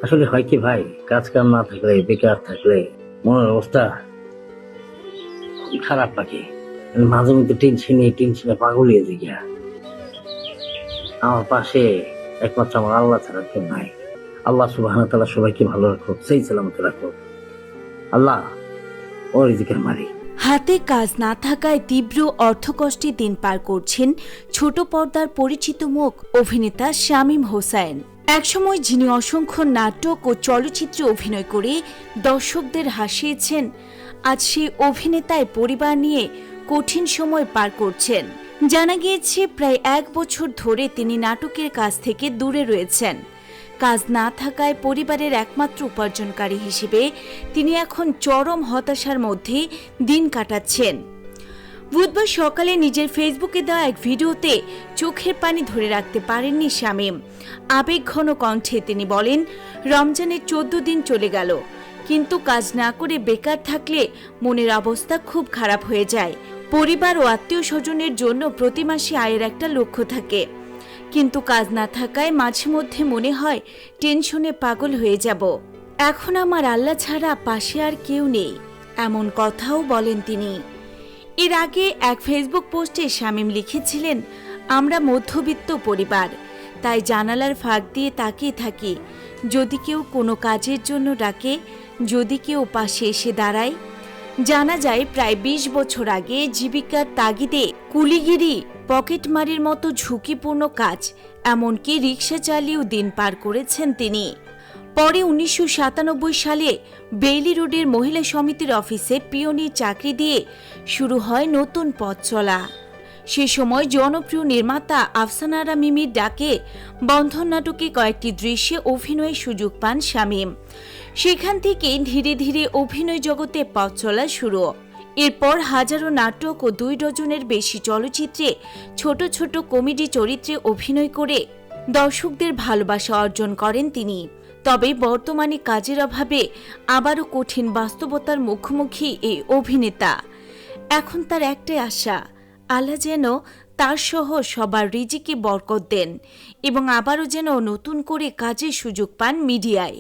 আসলে হয় কি ভাই, কাজ কাম না থাকলে, বেকার থাকলে মনের অবস্থা খারাপ লাগে। মাঝে মধ্যে টেনশনে পাগল হয়ে যাই গিয়া। আমার পাশে একমাত্র আমার আল্লাহ ছাড়া কেউ নাই। আল্লাহ সুবহানাহু ওয়া তাআলা সবাইকে ভালো রাখুক, সেই সালামতে রাখুক। আল্লাহ ওর রিজিকের মারি। হাতে কাজ না থাকায় তীব্র অর্থকষ্টে দিন পার করছেন ছোট পর্দার পরিচিত মুখ অভিনেতা শামীম হোসাইন। একসময় যিনি অসংখ্য নাটক ও চলচ্চিত্রে অভিনয় করে দর্শকদের হাসিয়েছেন, আজ সেই অভিনেতায় পরিবার নিয়ে কঠিন সময় পার করছেন। জানা গিয়েছে প্রায় 1 বছর ধরে তিনি নাটকের কাজ থেকে দূরে রয়েছেন। কাজ না থাকায় পরিবারের একমাত্র উপার্জনকারী হিসেবে তিনি এখন চরম হতাশার মধ্যে দিন কাটাচ্ছেন। বুধবার সকালে নিজের ফেসবুকে দেওয়া এক ভিডিওতে চোখের পানি ধরে রাখতে পারেননি শামীম। আবেগঘন কণ্ঠে তিনি বলেন, রমজানের 14 দিন চলে গেল, কিন্তু কাজ না করে বেকার থাকলে মনের অবস্থা খুব খারাপ হয়ে যায়। পরিবার ও আত্মীয় স্বজনের জন্য প্রতি মাসে আয়ের একটা লক্ষ্য থাকে, কিন্তু কাজ না থাকায় মাঝে মধ্যে মনে হয় টেনশনে পাগল হয়ে যাব। এখন আমার আল্লাহ ছাড়া পাশে আর কেউ নেই, এমন কথাও বলেন তিনি। এর আগে এক ফেসবুক পোস্টে শামীম লিখেছিলেন, আমরা মধ্যবিত্ত পরিবার, তাই জানালার ফাঁক দিয়ে তাকিয়ে থাকি, যদি কেউ কোনো কাজের জন্য ডাকে, যদি কেউ পাশে এসে দাঁড়ায়। জানা যায় প্রায় 20 বছর আগে জীবিকার তাগিদে কুলিগিরি, পকেটমারির মতো ঝুঁকিপূর্ণ কাজ, এমনকি রিকশা চালিয়েও দিন পার করেছেন তিনি। পরে 1997 সালে বেইলি রোডের মহিলা সমিতির অফিসে পিওনির চাকরি দিয়ে শুরু হয় নতুন পথ চলা। সে সময় জনপ্রিয় নির্মাতা আফসানা আরা মিমির ডাকে বন্ধন নাটকে কয়েকটি দৃশ্যে অভিনয়ের সুযোগ পান শামীম। সেখান থেকে ধীরে ধীরে অভিনয় জগতে পথ চলা শুরু। এরপর হাজারো নাটক ও 2 ডজনের বেশি চলচ্চিত্রে ছোট ছোট কমেডি চরিত্রে অভিনয় করে দর্শকদের ভালোবাসা অর্জন করেন তিনি। তবে বর্তমানে কাজের অভাবে আবারও কঠিন বাস্তবতার মুখোমুখি এই অভিনেতা। এখন তার একটাই আশা, আল্লাহ যেন তার সহ সবার রিজিকে বরকত দেন এবং আবারও যেন নতুন করে কাজের সুযোগ পান মিডিয়ায়।